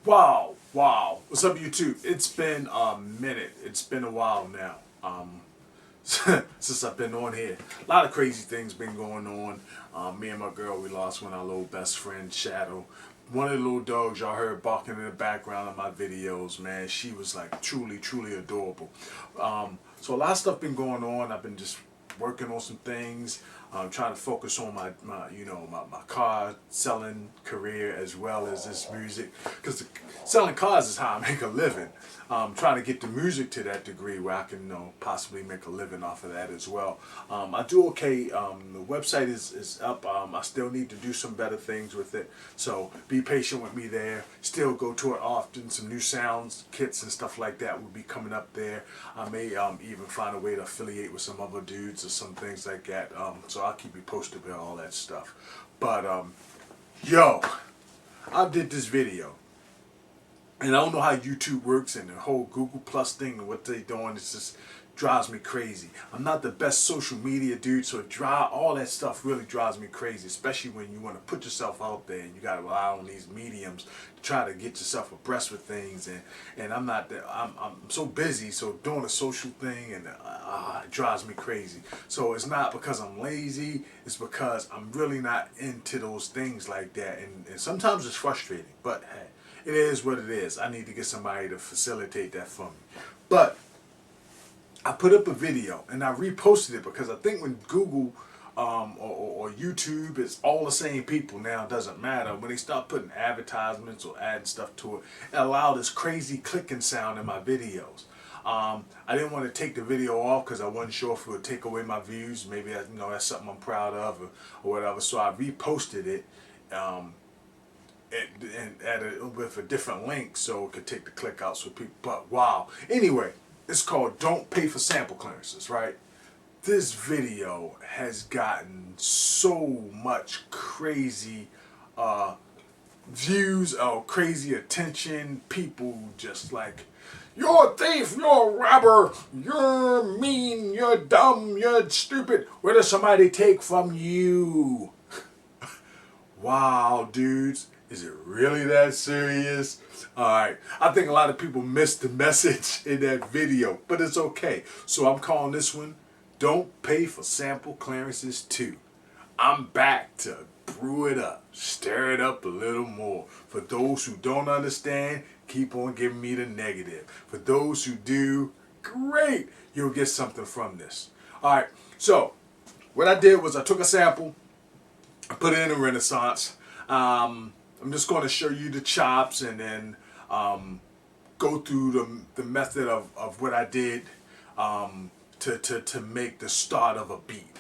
Wow. What's up, YouTube? It's been a minute. It's been a while now. Since I've been on here. A lot of crazy things been going on. Me and my girl, we lost one of our little best friend, Shadow. One of the little dogs y'all heard barking in the background of my videos, man. She was like truly adorable. So a lot of stuff been going on. I've been just working on some things. I'm trying to focus on my car selling career as well as this music, because selling cars is how I make a living. Trying to get the music to that degree where I can possibly make a living off of that as well. I do okay. The website is up. I still need to do some better things with it, so be patient with me there. Still go to it often. Some new sounds kits and stuff like that will be coming up there. I may even find a way to affiliate with some other dudes or some things like that. So I'll keep you posted with all that stuff. But yo, I did this video. And I don't know how YouTube works and the whole Google Plus thing and what they doing. It just drives me crazy. I'm not the best social media dude, so all that stuff really drives me crazy, especially when you want to put yourself out there and you got to rely on these mediums to try to get yourself abreast with things. And I'm not that. I'm so busy, so doing a social thing and it drives me crazy. So it's not because I'm lazy. It's because I'm really not into those things like that. And sometimes it's frustrating, but hey. It is what it is. I need to get somebody to facilitate that for me. But I put up a video and I reposted it because I think when Google or YouTube, it's all the same people now. It doesn't matter. When they start putting advertisements or adding stuff to it, it allowed this crazy clicking sound in my videos. I didn't want to take the video off because I wasn't sure if it would take away my views. Maybe that's something I'm proud of or whatever. So I reposted it. And with a different link so it could take the click outs for people. But wow. Anyway, it's called Don't Pay for Sample Clearances, right? This video has gotten so much crazy views, crazy attention. People just like, you're a thief, you're a robber, you're mean, you're dumb, you're stupid. Where does somebody take from you? Wow, dudes. Is it really that serious? Alright, I think a lot of people missed the message in that video, but it's okay. So I'm calling this one, Don't Pay for Sample Clearances 2. I'm back to brew it up, stir it up a little more. For those who don't understand, keep on giving me the negative. For those who do, great, you'll get something from this. Alright, so what I did was I took a sample, I put it in a Renaissance. I'm just going to show you the chops and then go through the method of what I did to make the start of a beat.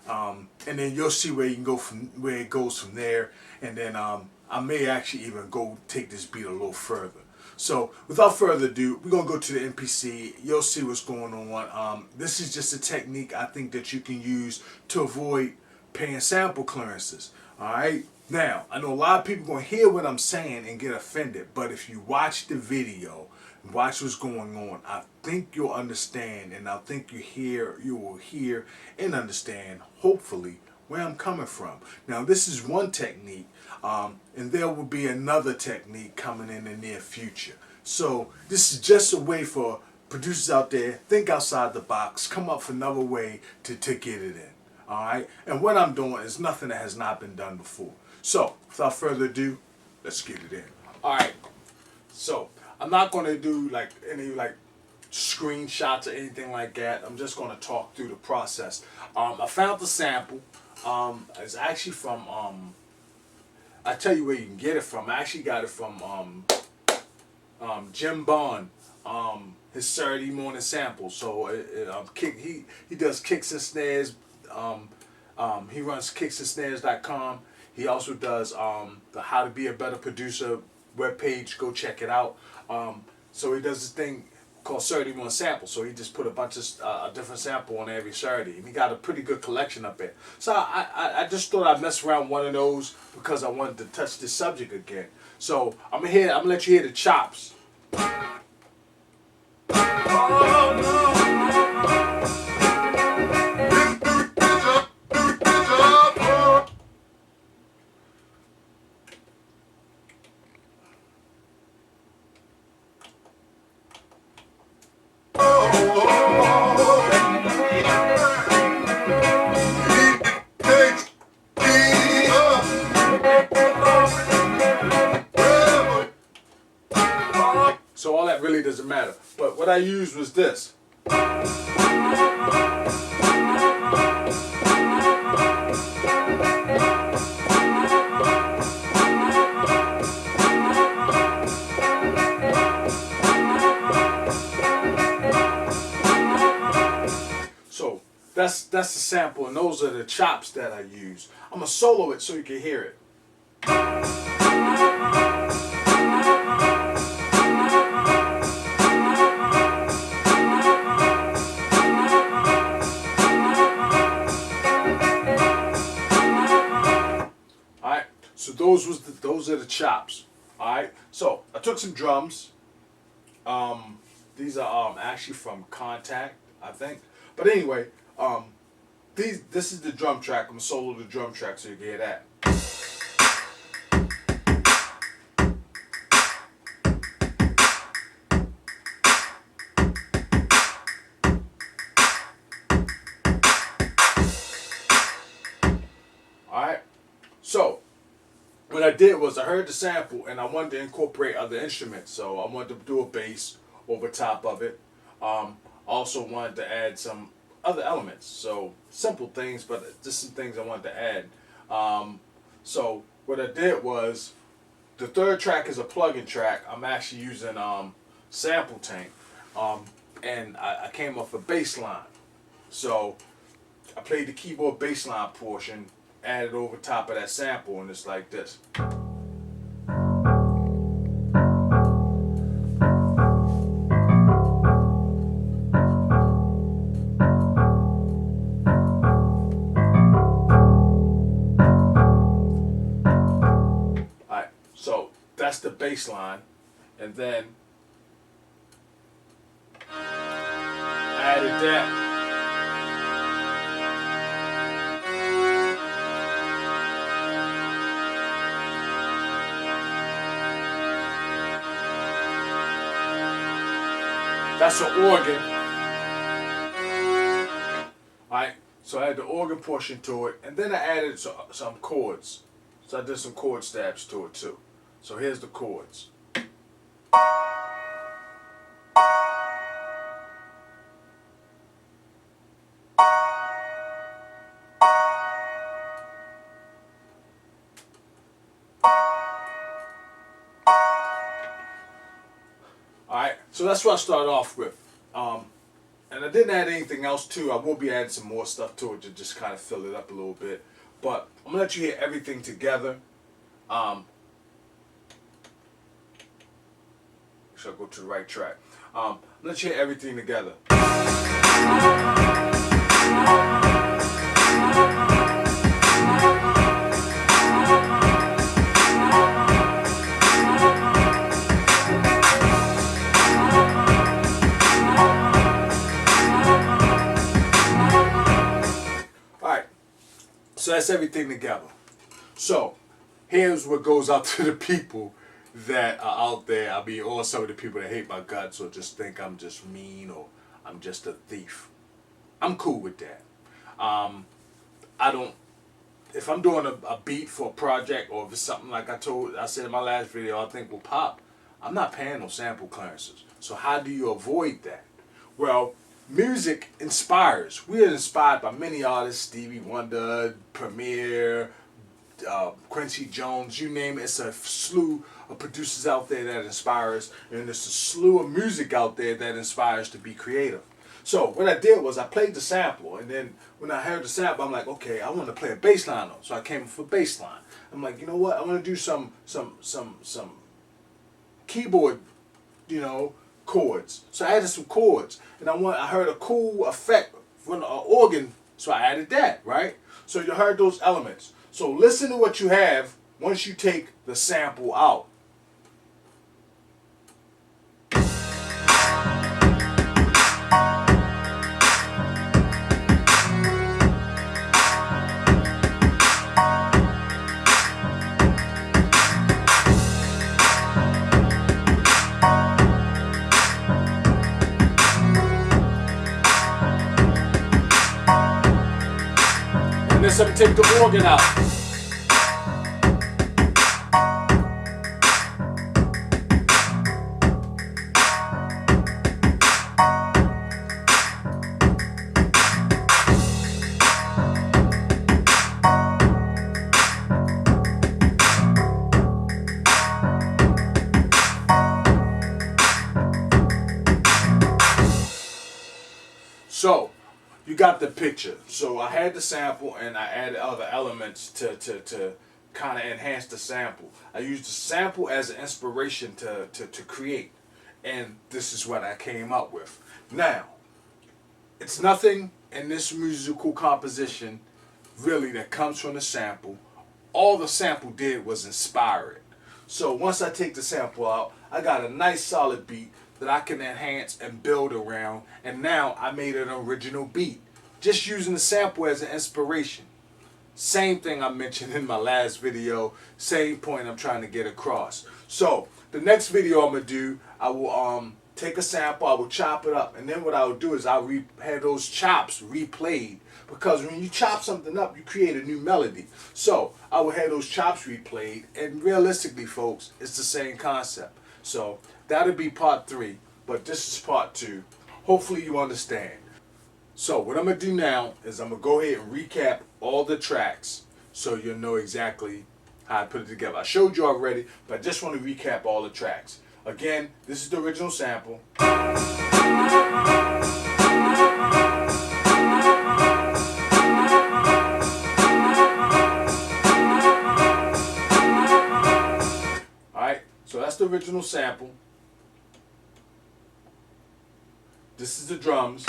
And then you'll see where you can go from where it goes from there. And then I may actually even go take this beat a little further. So without further ado, we're going to go to the MPC. You'll see what's going on. This is just a technique I think that you can use to avoid paying sample clearances. Alright? Now, I know a lot of people going to hear what I'm saying and get offended, but if you watch the video, watch what's going on, I think you'll understand, and I think you will hear and understand, hopefully, where I'm coming from. Now, this is one technique, and there will be another technique coming in the near future. So, this is just a way for producers out there, think outside the box, come up with another way to get it in. Alright? And what I'm doing is nothing that has not been done before. So, without further ado, let's get it in. Alright, so I'm not going to do any screenshots or anything like that. I'm just going to talk through the process. I found the sample. It's actually from, I tell you where you can get it from. I actually got it from Jim Bond, his Saturday morning sample. So he does kicks and snares. He runs kicksandSnares.com. He also does the How to Be a Better Producer webpage. Go check it out. So he does this thing called Saturday Morning Sample. So he just put a bunch of different sample on every Saturday. And he got a pretty good collection up there. So I just thought I'd mess around one of those because I wanted to touch this subject again. So I'm gonna let you hear the chops. I used was this. So that's the sample, and those are the chops that I use. I'm gonna solo it so you can hear it. Alright, so those are the chops. Alright, so I took some drums. These are actually from Contact, I think. But anyway, this is the drum track. I'm gonna solo the drum track so you can hear that. Alright, so what I did was I heard the sample and I wanted to incorporate other instruments. So I wanted to do a bass over top of it. Also wanted to add some other elements. So simple things, but just some things I wanted to add. So what I did was, the third track is a plug-in track. I'm actually using Sample Tank, and I came off a bass line. So I played the keyboard bass line portion, added over top of that sample, and it's like this. Alright, so that's the bass line, and then added that. That's an organ. Alright, so I had the organ portion to it, and then I added some chords. So I did some chord stabs to it too. So here's the chords. Alright, so that's what I started off with. And I didn't add anything else too. I will be adding some more stuff to it to just kind of fill it up a little bit. But I'm going to let you hear everything together. Should I go to the right track? Let's hear everything together. So that's everything together. So here's what goes out to the people that are out there. I mean, or some of the people that hate my guts or just think I'm just mean or I'm just a thief. I'm cool with that. I don't. If I'm doing a beat for a project, or if it's something like I said in my last video, I think will pop, I'm not paying no sample clearances. So how do you avoid that? Well, music inspires. We are inspired by many artists: Stevie Wonder, Premier, Quincy Jones, you name it. It's a slew of producers out there that inspire us, and there's a slew of music out there that inspires to be creative. So what I did was I played the sample, and then when I heard the sample, I'm like, okay, I want to play a bass line though. So I came up with a bass line. I'm like, you know what? I want to do some keyboard, chords. So I added some chords, and I heard a cool effect from the organ, so I added that, right? So you heard those elements. So listen to what you have once you take the sample out. Let's take the organ out. got the picture. So I had the sample and I added other elements to kind of enhance the sample. I used the sample as an inspiration to create. And this is what I came up with. Now, it's nothing in this musical composition really that comes from the sample. All the sample did was inspire it. So once I take the sample out, I got a nice solid beat that I can enhance and build around, and now I made an original beat just using the sample as an inspiration. Same thing I mentioned in my last video, same point I'm trying to get across. So the next video I'm gonna do, I will take a sample, I will chop it up, and then what I will do is I'll have those chops replayed, because when you chop something up, you create a new melody. So I will have those chops replayed, and realistically, folks, it's the same concept. So that'll be part 3, but this is part 2. Hopefully you understand. So what I'm going to do now is I'm going to go ahead and recap all the tracks so you'll know exactly how I put it together. I showed you already, but I just want to recap all the tracks. Again, this is the original sample. Alright, so that's the original sample. This is the drums.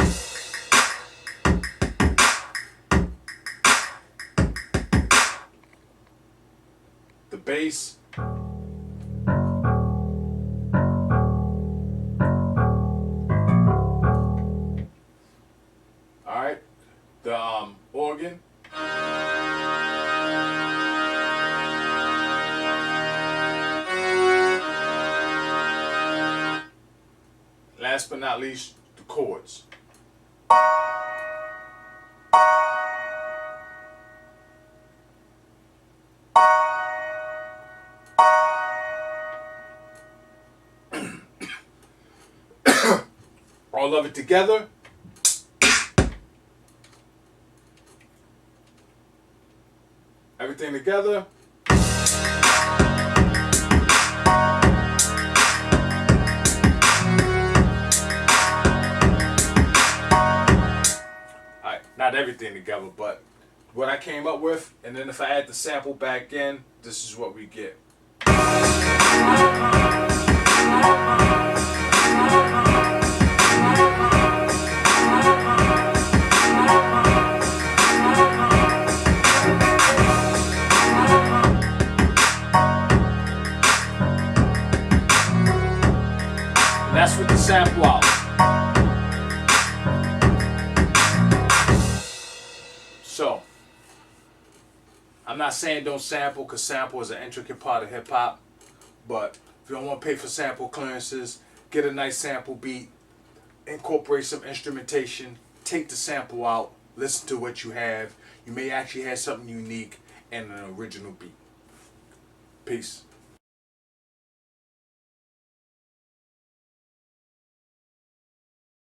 The bass. Alright, the organ. Last but not least, the chords. All of it together. Everything together. Alright, not everything together, but what I came up with, and then if I add the sample back in, this is what we get. That's with the sample out. So, I'm not saying don't sample, because sample is an intricate part of hip hop. But if you don't want to pay for sample clearances, get a nice sample beat, incorporate some instrumentation, take the sample out, listen to what you have. You may actually have something unique and an original beat. Peace.